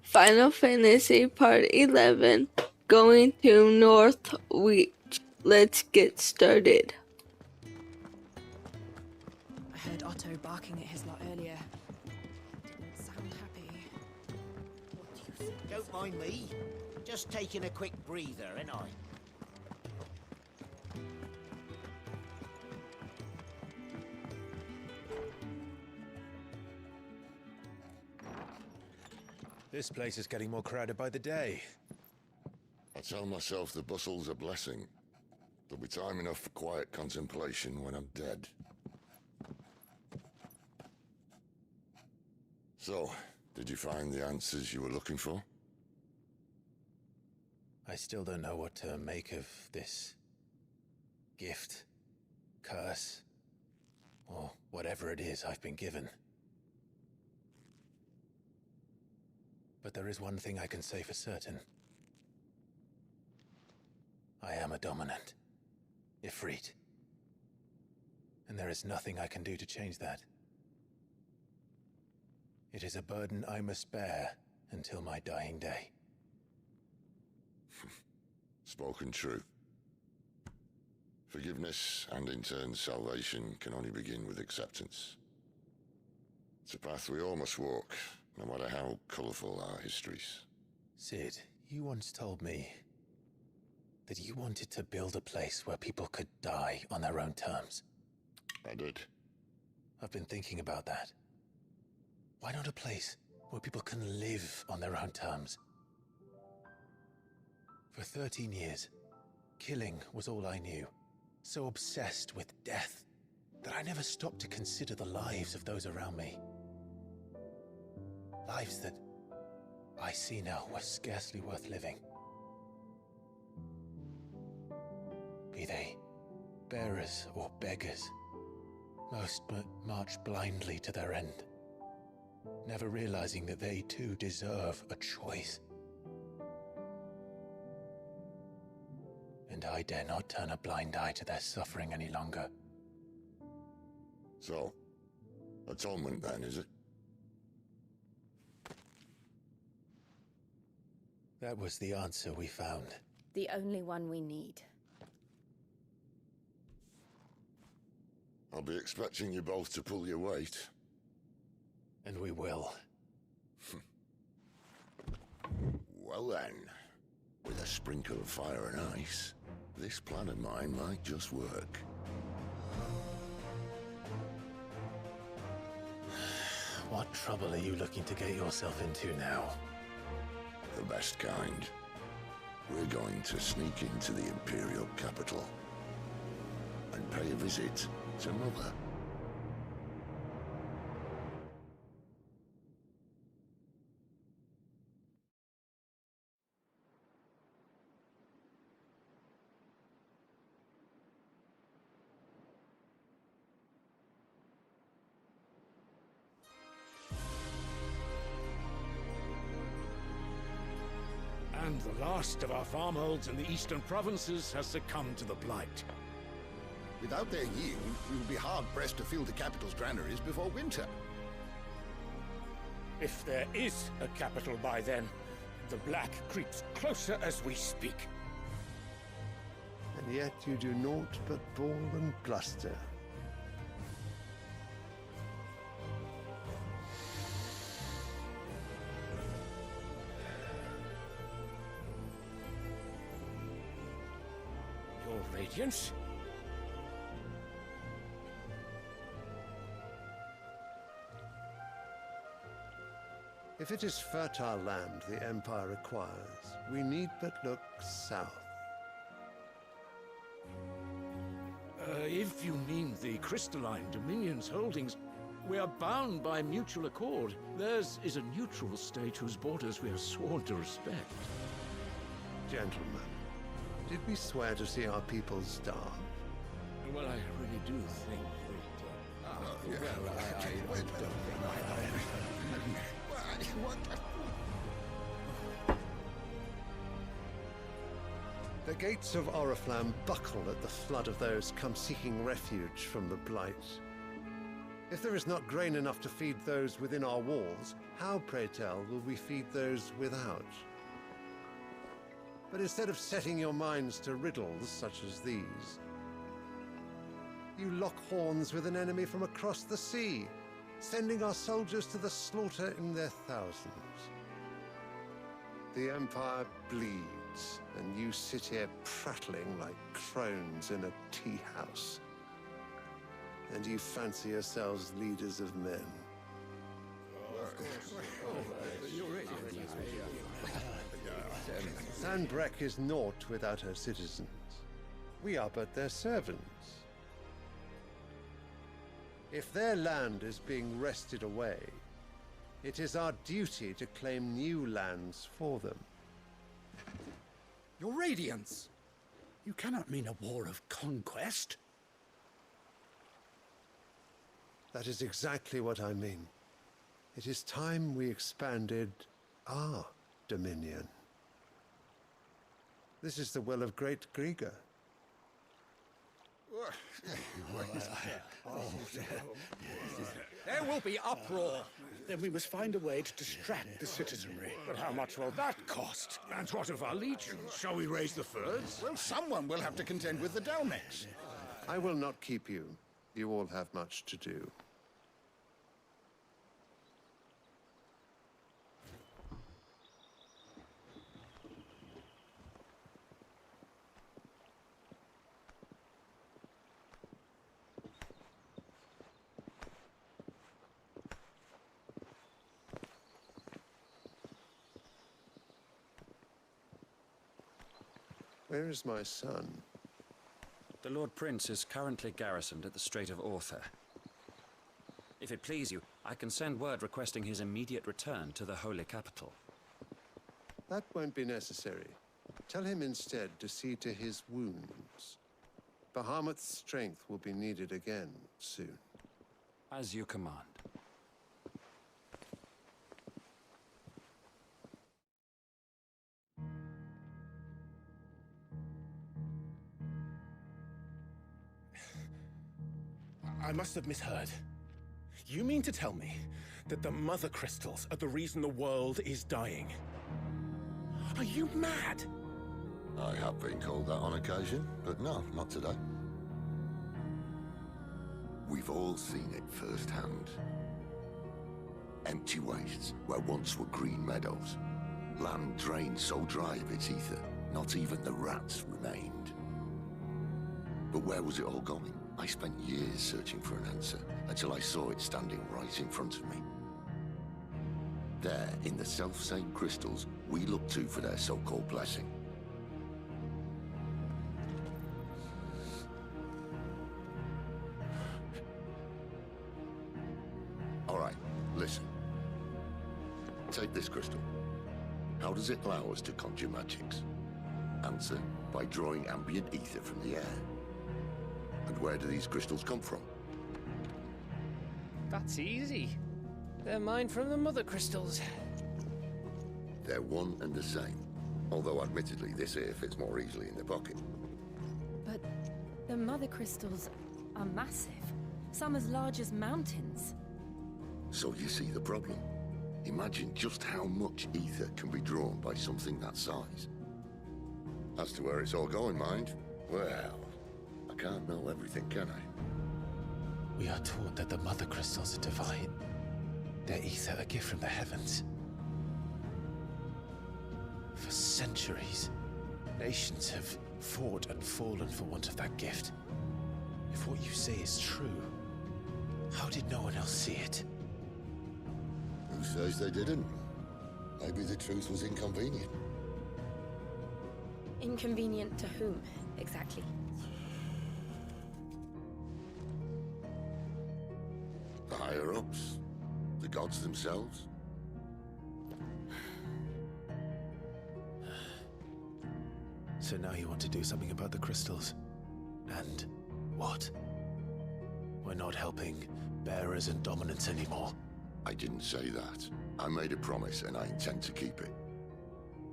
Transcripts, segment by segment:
Final Fantasy Part 11, going to Northreach. Let's get started. I heard Otto barking at his lot earlier. Didn't sound happy. What do you think? Don't mind me. Just taking a quick breather, ain't I? This place is getting more crowded by the day. I tell myself the bustle's a blessing. There'll be time enough for quiet contemplation when I'm dead. So, did you find the answers you were looking for? I still don't know what to make of this gift, curse, or whatever it is I've been given. But there is one thing I can say for certain. I am a dominant, Ifrit. And there is nothing I can do to change that. It is a burden I must bear until my dying day. Spoken true. Forgiveness and in turn salvation can only begin with acceptance. It's a path we all must walk, no matter how colourful our histories. Sid, you once told me that you wanted to build a place where people could die on their own terms. I did. I've been thinking about that. Why not a place where people can live on their own terms? For 13 years, killing was all I knew. So obsessed with death that I never stopped to consider the lives of those around me. Lives that I see now were scarcely worth living. Be they bearers or beggars, most march blindly to their end, never realizing that they too deserve a choice. And I dare not turn a blind eye to their suffering any longer. So, atonement then, is it? That was the answer we found. The only one we need. I'll be expecting you both to pull your weight. And we will. Well then, with a sprinkle of fire and ice, this plan of mine might just work. What trouble are you looking to get yourself into now? The best kind. We're going to sneak into the Imperial capital and pay a visit to Mother. And the last of our farmholds in the eastern provinces has succumbed to the blight. Without their yield, we will be hard-pressed to fill the capital's granaries before winter. If there is a capital by then, the black creeps closer as we speak. And yet you do naught but bawl and bluster. Your Radiance? If it is fertile land the Empire requires, we need but look south. If you mean the crystalline Dominion's holdings, we are bound by mutual accord. Theirs is a neutral state whose borders we are sworn to respect. Gentlemen, did we swear to see our people starve? Well, I really do think The gates of Oriflamme buckle at the flood of those come seeking refuge from the Blight. If there is not grain enough to feed those within our walls, how, pray tell, will we feed those without? But instead of setting your minds to riddles such as these, you lock horns with an enemy from across the sea, sending our soldiers to the slaughter in their thousands. The Empire bleeds, and you sit here prattling like crones in a tea house. And you fancy yourselves leaders of men. Sandbreck is naught without her citizens. We are but their servants. If their land is being wrested away, it is our duty to claim new lands for them. Your Radiance! You cannot mean a war of conquest. That is exactly what I mean. It is time we expanded our dominion. This is the will of great Grieger. There will be uproar. Then we must find a way to distract the citizenry. But how much will that cost? And what of our legions? Shall we raise the furs? Well, someone will have to contend with the Dalmex. I will not keep you. You all have much to do. Where is my son? The Lord Prince is currently garrisoned at the Strait of Author. If it please you, I can send word requesting his immediate return to the Holy Capital. That won't be necessary. Tell him instead to see to his wounds. Bahamut's strength will be needed again soon. As you command. I must have misheard. You mean to tell me that the Mother Crystals are the reason the world is dying? Are you mad? I have been called that on occasion, but no, not today. We've all seen it firsthand. Empty wastes where once were green meadows. Land drained so dry of its ether, not even the rats remained. But where was it all going? I spent years searching for an answer, until I saw it standing right in front of me. There, in the self-same crystals, we look to for their so-called blessing. All right, listen. Take this crystal. How does it allow us to conjure magics? Answer, by drawing ambient ether from the air. And where do these crystals come from? That's easy. They're mined from the Mother Crystals. They're one and the same. Although admittedly, this here fits more easily in the pocket. But the Mother Crystals are massive. Some as large as mountains. So you see the problem. Imagine just how much ether can be drawn by something that size. As to where it's all going, mind, well, I can't know everything, can I? We are taught that the Mother Crystals are divine. Their ether a gift from the heavens. For centuries, nations have fought and fallen for want of that gift. If what you say is true, how did no one else see it? Who says they didn't? Maybe the truth was inconvenient. Inconvenient to whom, exactly? The higher-ups? The gods themselves? So now you want to do something about the crystals? And what? We're not helping bearers and dominants anymore. I didn't say that. I made a promise and I intend to keep it.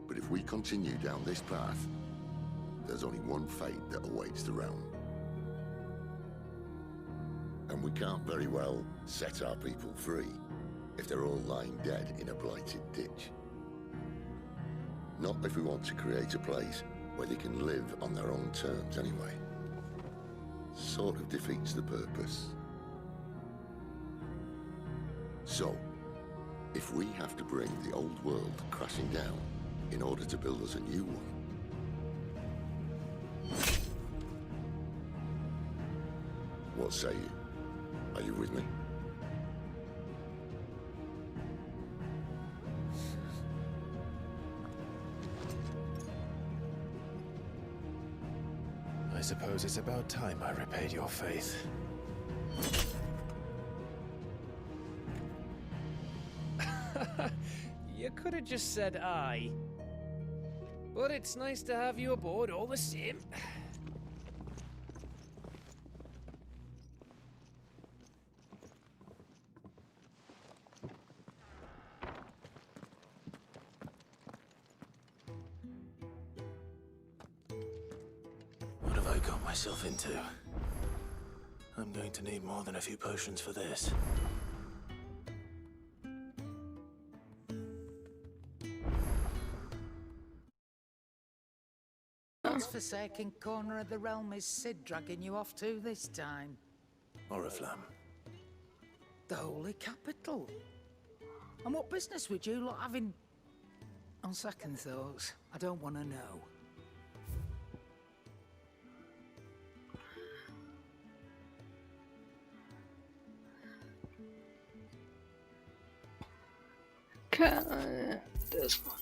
But if we continue down this path, there's only one fate that awaits the realm. And we can't very well set our people free if they're all lying dead in a blighted ditch. Not if we want to create a place where they can live on their own terms anyway. Sort of defeats the purpose. So, if we have to bring the old world crashing down in order to build us a new one, what say you? Are you with me? I suppose it's about time I repaid your faith. You could have just said aye. But it's nice to have you aboard all the same. What have I got myself into? I'm going to need more than a few potions for this. Whose forsaken corner of the realm is Sid dragging you off to this time? Oriflamme. The Holy Capital. And what business would you lot have in... On second thoughts, I don't want to know. This one.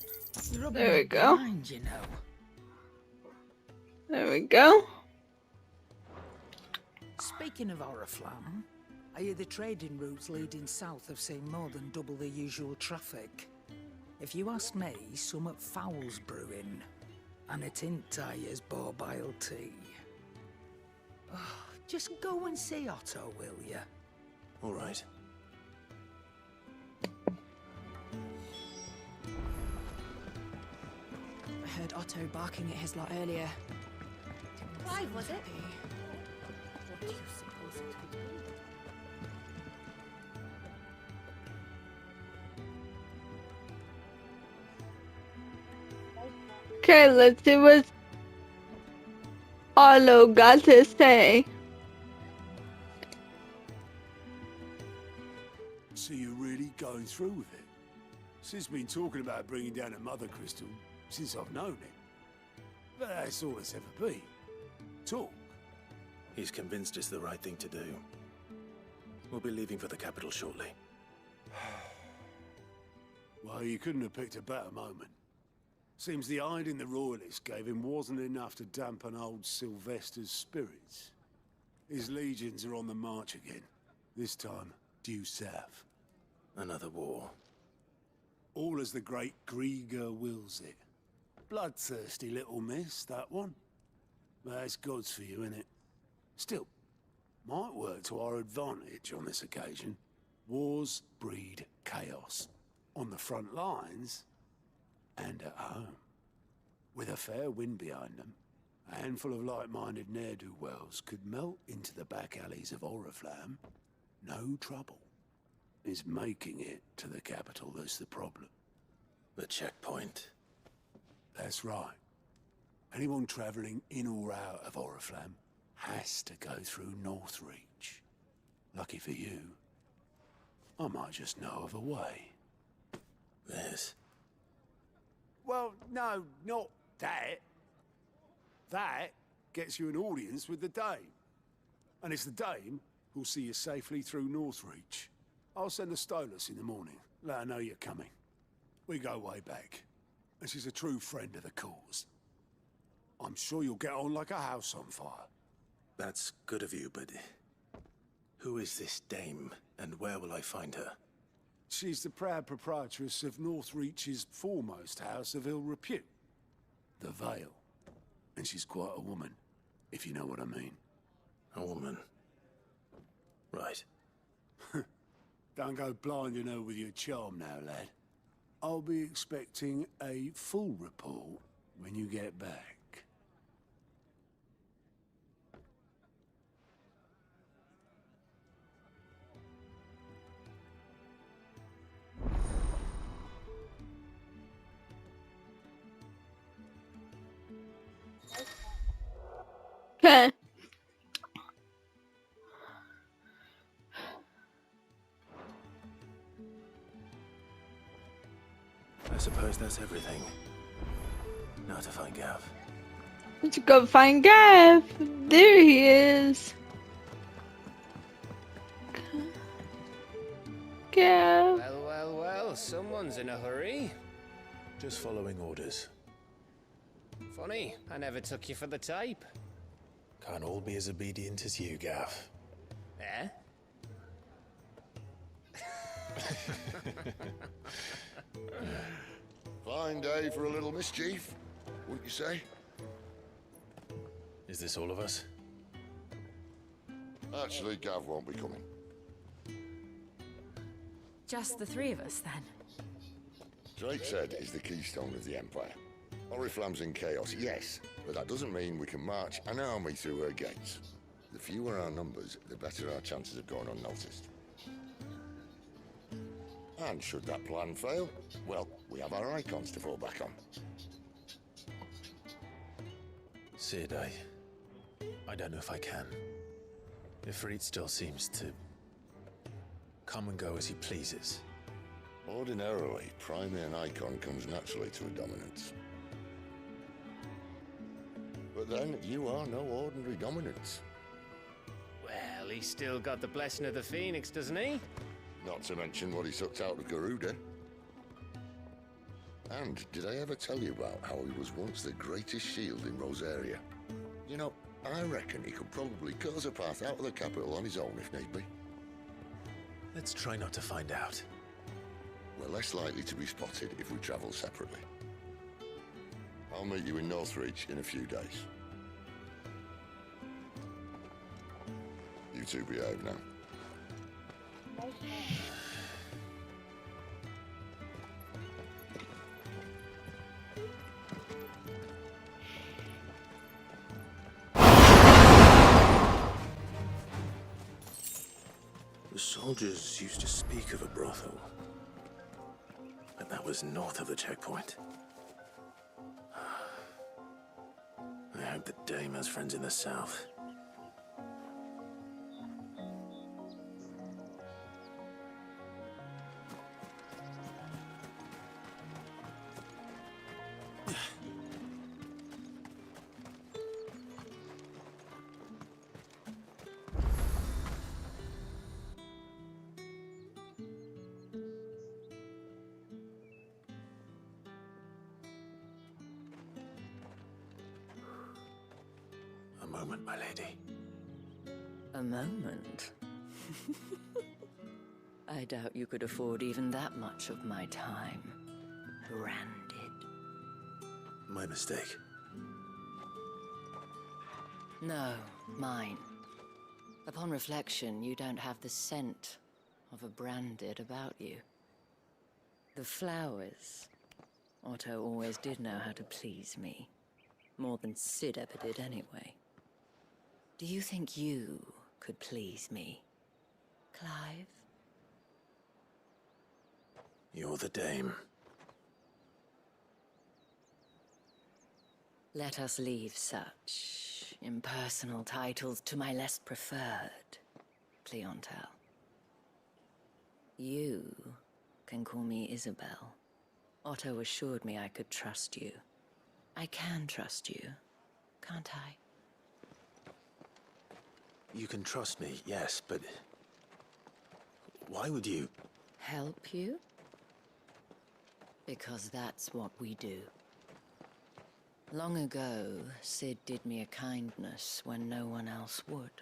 You're There we go. behind, you know. There we go. Speaking of Oriflamme, I hear the trading routes leading south have seen more than double the usual traffic. If you ask me, summat foul's brewing, and it ain't Tyre's borbile tea. Oh, just go and see Otto, will ya? All right. I heard Otto barking at his lot earlier. Why was it? What do you suppose it could be? Okay, let's see what Otto got to say. So you're really going through with it? Sid's been talking about bringing down a mother crystal since I've known it. But that's all it's ever been. Talk. He's convinced it's the right thing to do. We'll be leaving for the capital shortly. Well, you couldn't have picked a better moment. Seems the hiding the royalists gave him wasn't enough to dampen old Sylvester's spirits. His legions are on the march again. This time, due south. Another war. All as the great Grieger wills it. Bloodthirsty little miss, that one. But that's God's for you, innit? Still, might work to our advantage on this occasion. Wars breed chaos. On the front lines, and at home. With a fair wind behind them, a handful of like-minded ne'er-do-wells could melt into the back alleys of Oriflamme. No trouble. It's making it to the capital that's the problem. The checkpoint. That's right. Anyone travelling in or out of Oriflamme has to go through Northreach. Lucky for you, I might just know of a way. This? Well, no, not that. That gets you an audience with the Dame. And it's the Dame who'll see you safely through Northreach. I'll send a Stolas in the morning, let her know you're coming. We go way back, and she's a true friend of the cause. I'm sure you'll get on like a house on fire. That's good of you, but who is this dame, and where will I find her? She's the proud proprietress of Northreach's foremost house of ill repute, the Vale. And she's quite a woman, if you know what I mean. A woman. Right. Don't go blinding her with your charm now, lad. I'll be expecting a full report when you get back. Okay. I suppose that's everything. Now to find Gav. Let's go find Gav. There he is. Gav. Well, well, well, someone's in a hurry. Just following orders. Funny, I never took you for the type. Can't all be as obedient as you, Gav. Eh? Fine day for a little mischief, wouldn't you say? Is this all of us? Actually, Gav won't be coming. Just the three of us, then? Drake's Head is the keystone of the Empire. Oriflamme's in chaos, yes, but that doesn't mean we can march an army through her gates. The fewer our numbers, the better our chances of going unnoticed. And should that plan fail, well, we have our icons to fall back on. Sid, I don't know if I can. Ifrit still seems to come and go as he pleases. Ordinarily, priming an icon comes naturally to a dominance. But then, you are no ordinary dominance. Well, he's still got the blessing of the Phoenix, doesn't he? Not to mention what he sucked out of Garuda. And did I ever tell you about how he was once the greatest shield in Rosaria? You know, I reckon he could probably cut us a path out of the capital on his own if need be. Let's try not to find out. We're less likely to be spotted if we travel separately. I'll meet you in Northreach in a few days. You two behave now. The soldiers used to speak of a brothel. But that was north of the checkpoint. I hope the dame has friends in the south. A moment, my lady. A moment? I doubt you could afford even that much of my time. Branded. My mistake. No, mine. Upon reflection, you don't have the scent of a branded about you. The flowers. Otto always did know how to please me. More than Sid ever did anyway. Do you think you could please me, Clive? You're the dame. Let us leave such impersonal titles to my less preferred clientele. You can call me Isabel. Otto assured me I could trust you. I can trust you, can't I? You can trust me, yes, but why would you? Help you? Because that's what we do. Long ago, Sid did me a kindness when no one else would.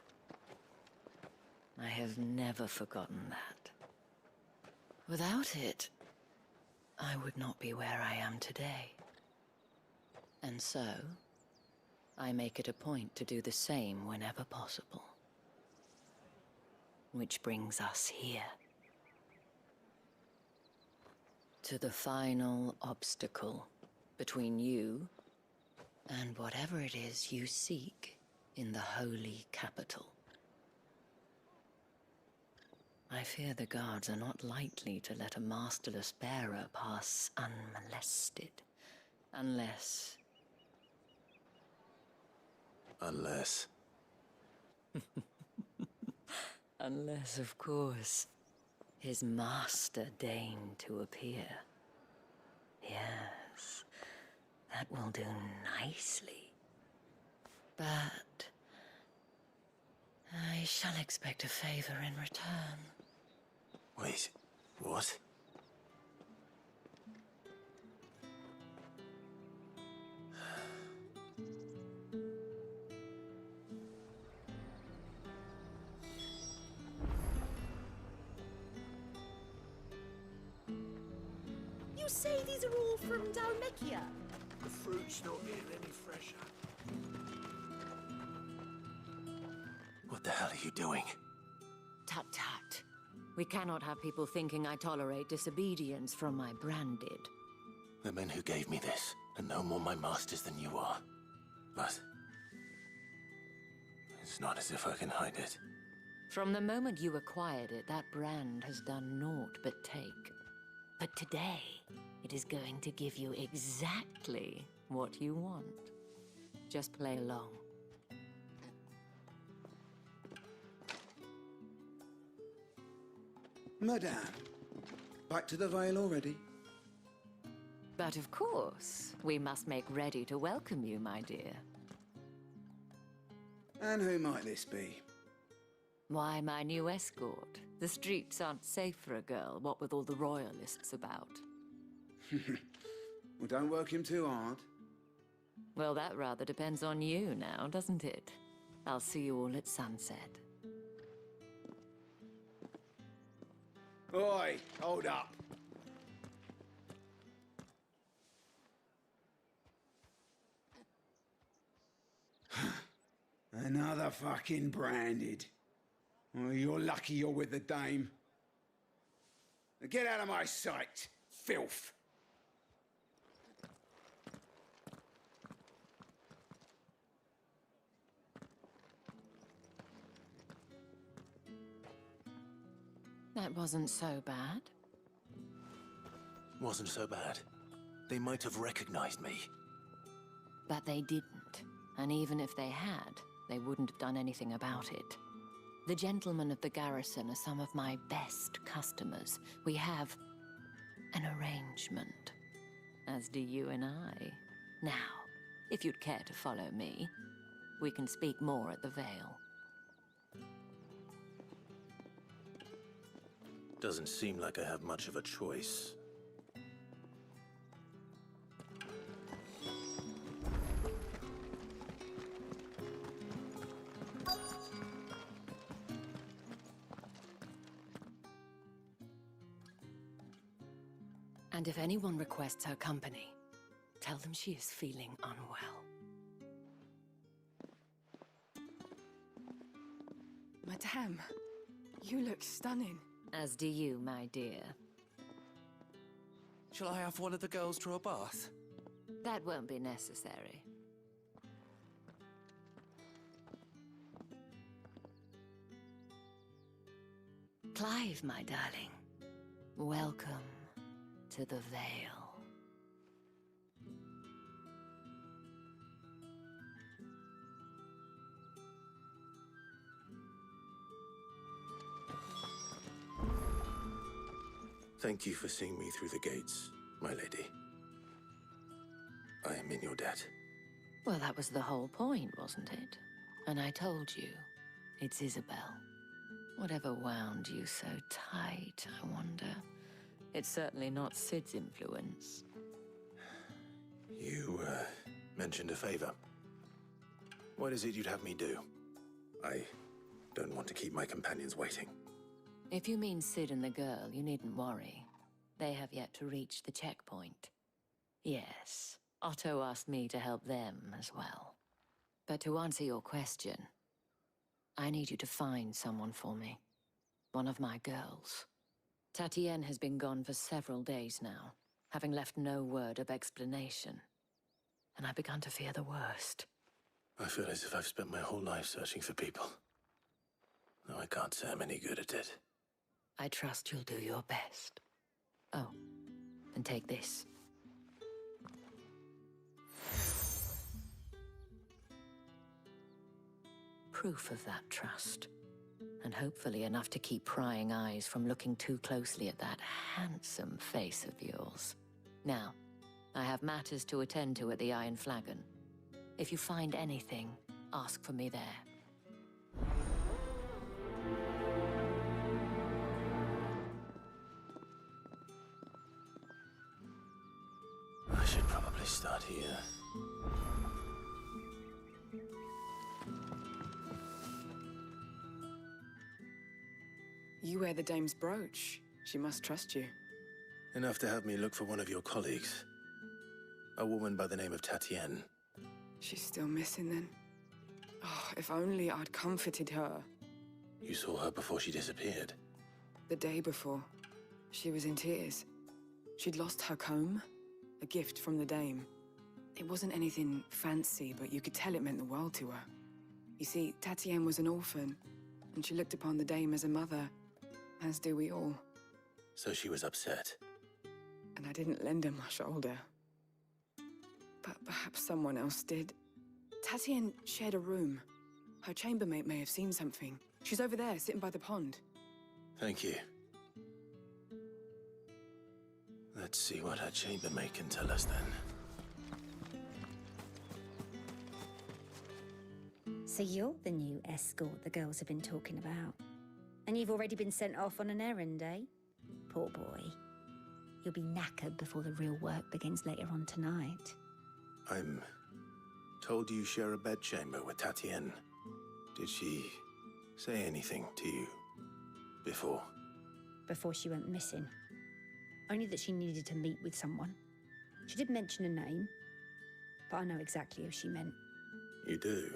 I have never forgotten that. Without it, I would not be where I am today. And so, I make it a point to do the same whenever possible. Which brings us here. To the final obstacle between you and whatever it is you seek in the holy capital. I fear the guards are not likely to let a masterless bearer pass unmolested, unless Unless... Unless, of course, his master deigned to appear. Yes, that will do nicely. But I shall expect a favor in return. Wait, what? You say these are all from Dalmekia? The fruit's not getting any fresher. What the hell are you doing? Tut tut. We cannot have people thinking I tolerate disobedience from my branded. The men who gave me this are no more my masters than you are. But... it's not as if I can hide it. From the moment you acquired it, that brand has done naught but take. But today, it is going to give you exactly what you want. Just play along. Madame, back to the Vale already? But of course, we must make ready to welcome you, my dear. And who might this be? Why, my new escort. The streets aren't safe for a girl, what with all the royalists about. Well, don't work him too hard. Well, that rather depends on you now, doesn't it? I'll see you all at sunset. Oi, hold up. Another fucking branded. Oh, you're lucky you're with the dame. Now get out of my sight, filth. That wasn't so bad. Wasn't so bad. They might have recognized me. But they didn't. And even if they had, they wouldn't have done anything about it. The gentlemen of the garrison are some of my best customers. We have an arrangement, as do you and I. Now, if you'd care to follow me, we can speak more at the Vale. Doesn't seem like I have much of a choice. And if anyone requests her company, tell them she is feeling unwell. Madame, you look stunning. As do you, my dear. Shall I have one of the girls draw a bath? That won't be necessary. Clive, my darling. Welcome to the Vale. Thank you for seeing me through the gates, my lady. I am in your debt. Well, that was the whole point, wasn't it? And I told you, it's Isabel. Whatever wound you so tight, I wonder. It's certainly not Sid's influence. You, mentioned a favor. What is it you'd have me do? I don't want to keep my companions waiting. If you mean Sid and the girl, you needn't worry. They have yet to reach the checkpoint. Yes, Otto asked me to help them as well. But to answer your question, I need you to find someone for me. One of my girls. Tatienne has been gone for several days now, having left no word of explanation. And I've begun to fear the worst. I feel as if I've spent my whole life searching for people. No, I can't say I'm any good at it. I trust you'll do your best. Oh, and take this. proof of that trust. And hopefully enough to keep prying eyes from looking too closely at that handsome face of yours. Now, I have matters to attend to at the Iron Flagon. If you find anything, ask for me there. I should probably start here. You wear the dame's brooch. She must trust you. Enough to have me look for one of your colleagues. A woman by the name of Tatienne. She's still missing then. Oh, if only I'd comforted her. You saw her before she disappeared. The day before, she was in tears. She'd lost her comb, a gift from the dame. It wasn't anything fancy, but you could tell it meant the world to her. You see, Tatienne was an orphan, and she looked upon the dame as a mother, as do we all. So she was upset. And I didn't lend her my shoulder. But perhaps someone else did. Tatienne shared a room. Her chambermaid may have seen something. She's over there, sitting by the pond. Thank you. Let's see what her chambermaid can tell us then. So you're the new escort the girls have been talking about. And you've already been sent off on an errand, eh? Poor boy. You'll be knackered before the real work begins later on tonight. I'm told you share a bedchamber with Tatienne. Did she say anything to you before? Before she went missing. Only that she needed to meet with someone. She did mention a name, but I know exactly who she meant. You do?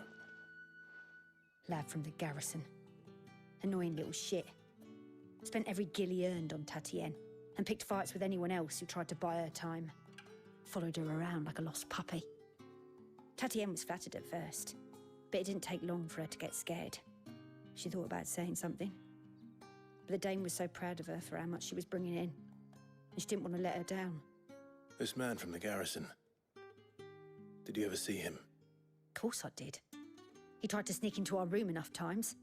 Lad from the garrison. Annoying little shit. Spent every guil he earned on Tatienne, and picked fights with anyone else who tried to buy her time. Followed her around like a lost puppy. Tatienne was flattered at first, but it didn't take long for her to get scared. She thought about saying something. But the dame was so proud of her for how much she was bringing in, and she didn't want to let her down. This man from the garrison. Did you ever see him? Of course I did. He tried to sneak into our room enough times.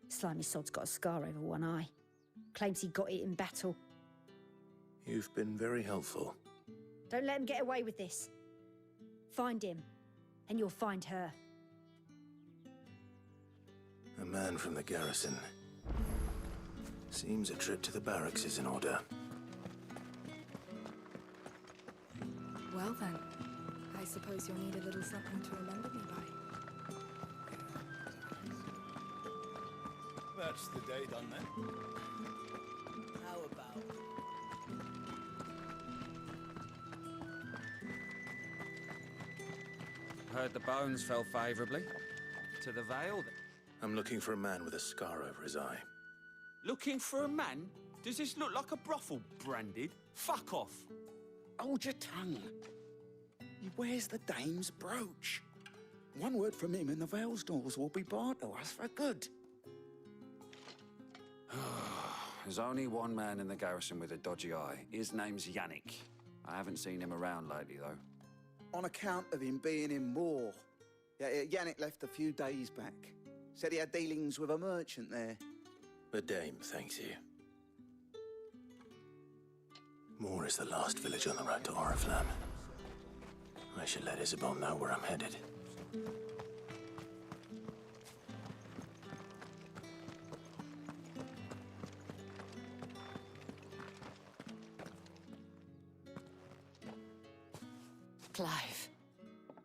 Slimy sod's got a scar over one eye. Claims he got it in battle. You've been very helpful. Don't let him get away with this. Find him, and you'll find her. A man from the garrison. Seems a trip to the barracks is in order. Well then, I suppose you'll need a little something to remember me by. That's the day done then. How about... Heard the bones fell favourably. To the Vale. I'm looking for a man with a scar over his eye. Looking for a man? Does this look like a brothel, Branded? Fuck off. Hold your tongue. He wears the dame's brooch. One word from him and the Vale's doors will be barred to us for good. There's only one man in the garrison with a dodgy eye. His name's Yannick. I haven't seen him around lately, though. On account of him being in war. Yeah, Yannick left a few days back. Said he had dealings with a merchant there. The dame thanks you. Moor is the last village on the road to Oriflamme. I should let Isabel know where I'm headed. Clive,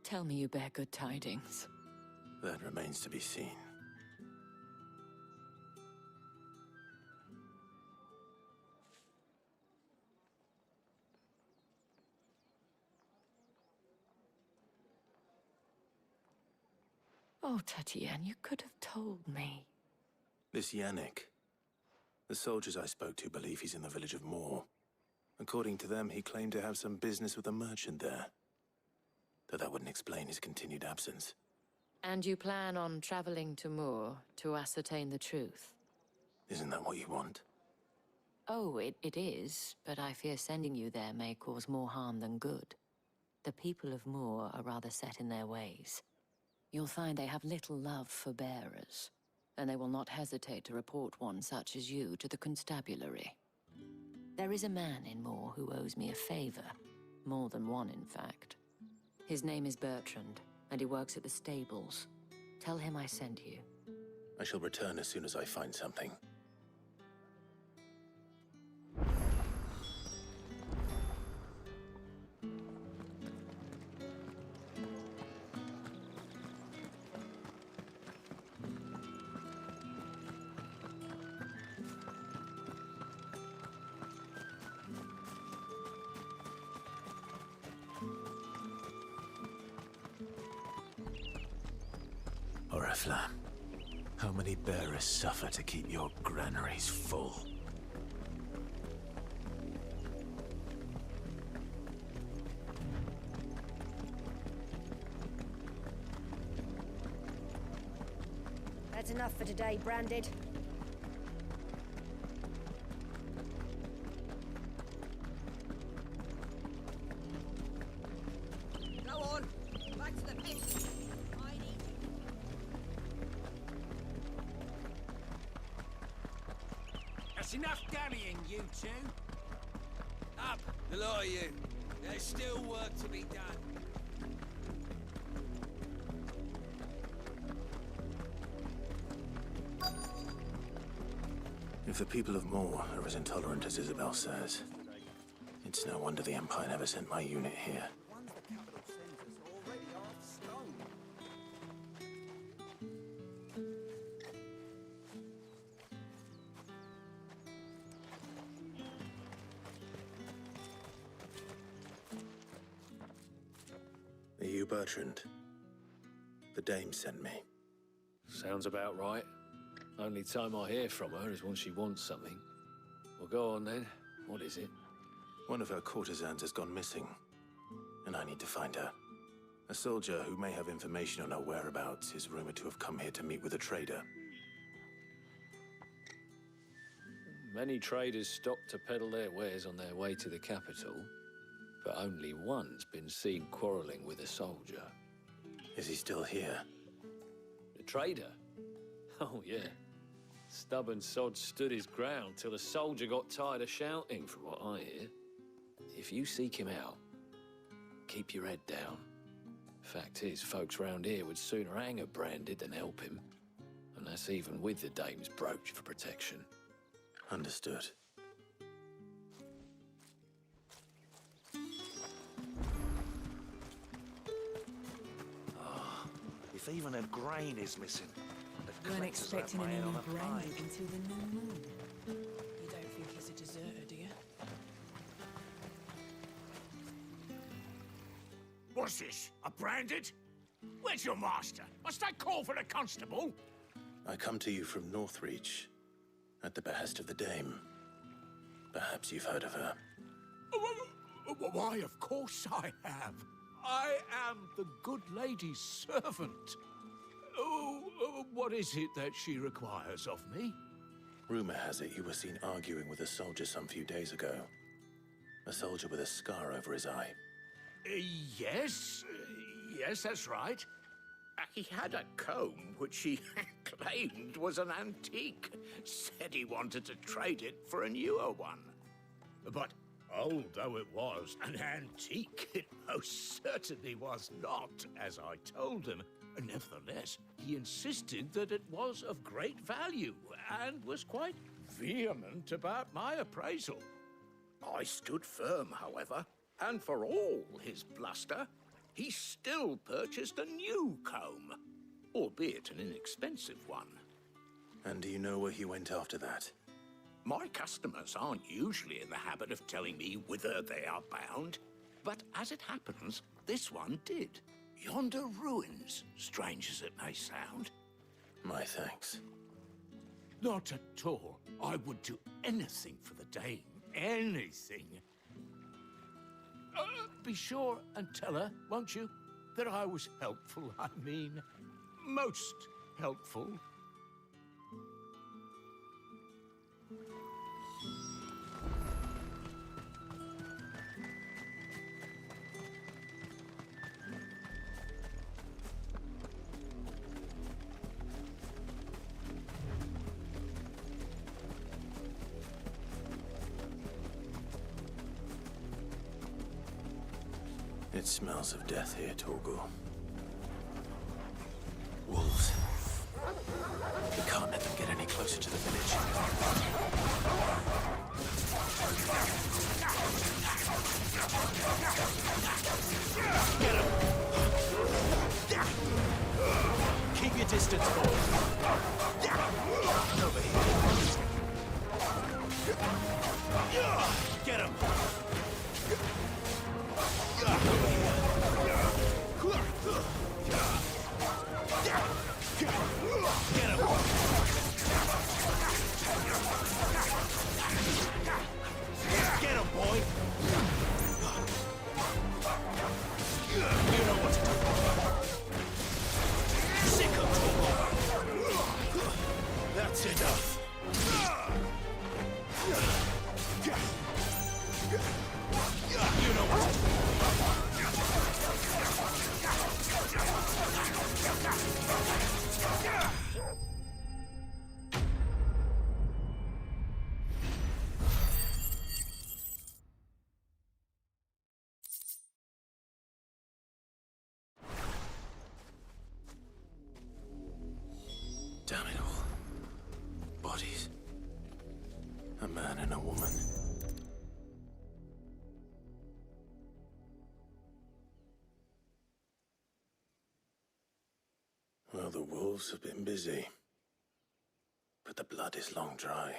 tell me you bear good tidings. That remains to be seen. Oh, Tatienne, you could have told me. This Yannick. The soldiers I spoke to believe he's in the village of Moor. According to them, he claimed to have some business with a merchant there. Though that wouldn't explain his continued absence. And you plan on traveling to Moor to ascertain the truth? Isn't that what you want? Oh, it is, but I fear sending you there may cause more harm than good. The people of Moor are rather set in their ways. you'll find they have little love for bearers, and they will not hesitate to report one such as you to the constabulary. There is a man in Moor who owes me a favor. More than one, in fact. His name is Bertrand, and he works at the stables. Tell him I sent you. I shall return as soon as I find something. Oriflamme, how many bearers suffer to keep your granaries full? That's enough for today, Branded. Go on, back to the pit. That's enough dallying, you two. Up, the lot of you. There's still work to be done. If the people of Moor are as intolerant as Isabel says, it's no wonder the Empire never sent my unit here. Are you Bertrand? The dame sent me. Sounds about right. Only time I hear from her is when she wants something. Well, go on then. What is it? One of her courtesans has gone missing, and I need to find her. A soldier who may have information on her whereabouts is rumored to have come here to meet with a trader. Many traders stop to peddle their wares on their way to the capital, but only one's been seen quarreling with a soldier. Is he still here? The trader? Oh, yeah. Stubborn sod stood his ground till the soldier got tired of shouting, from what I hear. If you seek him out, keep your head down. Fact is, folks round here would sooner hang a Branded than help him. And that's even with the dame's brooch for protection. Understood. If even a grain is missing, You weren't expecting any new Branded until the new moon. You don't think he's a deserter, do you? What's this? A Branded? Where's your master? Must I call for the constable? I come to you from Northreach, at the behest of the dame. Perhaps you've heard of her. Why, of course I have. I am the good lady's servant. What is it that she requires of me? Rumor has it you were seen arguing with a soldier some few days ago. A soldier with a scar over his eye. Yes, that's right. He had a comb which he claimed was an antique. Said he wanted to trade it for a newer one. But old though it was, an antique it most certainly was not, as I told him. Nevertheless, he insisted that it was of great value, and was quite vehement about my appraisal. I stood firm, however, and for all his bluster, he still purchased a new comb, albeit an inexpensive one. And do you know where he went after that? My customers aren't usually in the habit of telling me whither they are bound, but as it happens, this one did. Yonder ruins, strange as it may sound. My thanks. Not at all. I would do anything for the dame. Anything. Be sure and tell her, won't you, that I was helpful. I mean, most helpful. It smells of death here, Torgal. Wolves. We can't let them get any closer to the village. Get him! Keep your distance, boy. Over here. Get him! Over here. Get him! Get him, boy! You know what to do. Sick of trouble. That's enough. You know what to do. Damn it all. Bodies. A man and a woman. Well, the wolves have been busy. But the blood is long dry.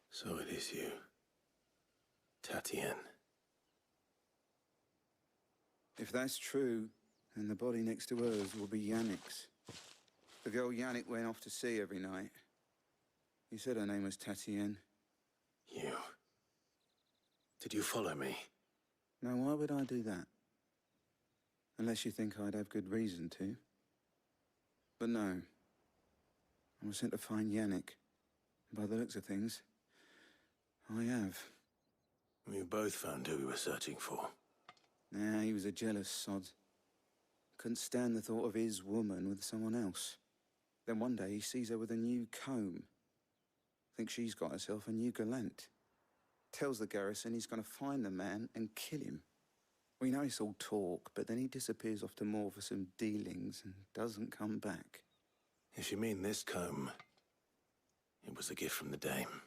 So it is you, Tatien. If that's true, then the body next to hers will be Yannick's. The girl Yannick went off to sea every night. He said her name was Tatien. You. Did you follow me? Now, why would I do that? Unless you think I'd have good reason to. But no. I was sent to find Yannick. By the looks of things, I have. We both found who we were searching for. Nah, he was a jealous sod. Couldn't stand the thought of his woman with someone else. Then one day he sees her with a new comb. Thinks she's got herself a new gallant. Tells the garrison he's going to find the man and kill him. We know it's all talk, but then he disappears off to Moor for some dealings and doesn't come back. If you mean this comb, it was a gift from the dame.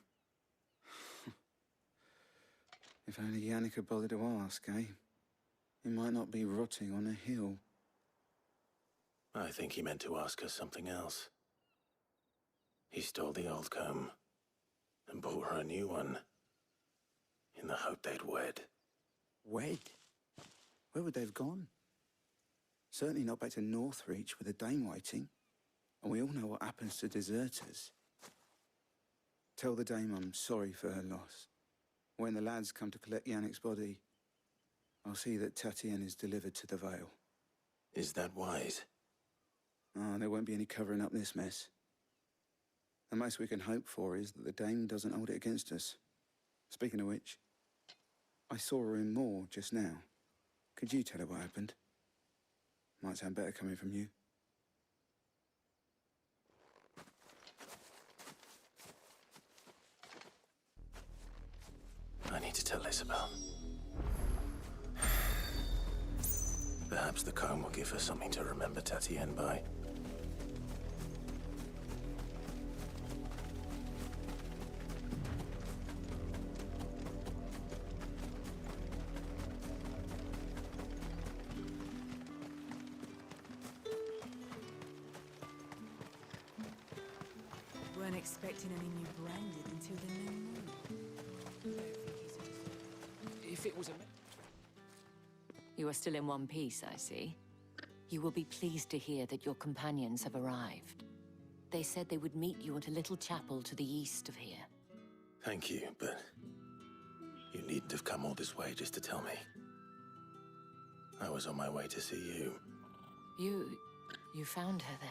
If only Yannick had bothered to ask, eh? He might not be rotting on a hill. I think he meant to ask her something else. He stole the old comb and bought her a new one in the hope they'd wed. Wed? Where would they have gone? Certainly not back to Northreach with a dame waiting. And we all know what happens to deserters. Tell the dame I'm sorry for her loss. When the lads come to collect Yannick's body, I'll see that Tatien is delivered to the Vale. Is that wise? Oh, there won't be any covering up this mess. The most we can hope for is that the dame doesn't hold it against us. Speaking of which, I saw her in Moor just now. Could you tell her what happened? Might sound better coming from you. I need to tell Isabel. Perhaps the comb will give her something to remember Tatien by. Weren't expecting any new branded until the new moon. If it was a... You are still in one piece, I see. You will be pleased to hear that your companions have arrived. They said they would meet you at a little chapel to the east of here. Thank you, but you needn't have come all this way just to tell me. I was on my way to see you. You found her then?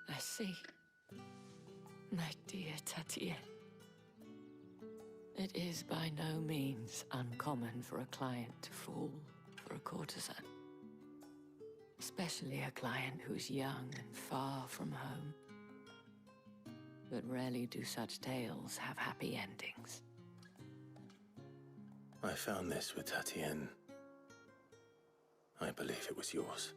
I see. My dear. dear Tatienne. It is by no means uncommon for a client to fall for a courtesan. Especially a client who's young and far from home. But rarely do such tales have happy endings. I found this with Tatienne. I believe it was yours.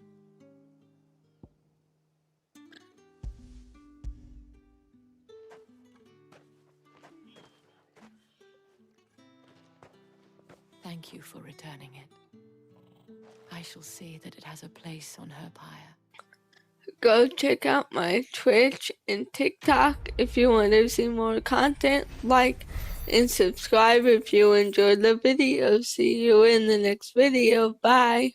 Thank you for returning it. I shall see that it has a place on her pyre. Go check out my Twitch and TikTok if you want to see more content. Like and subscribe if you enjoyed the video. See you in the next video. Bye.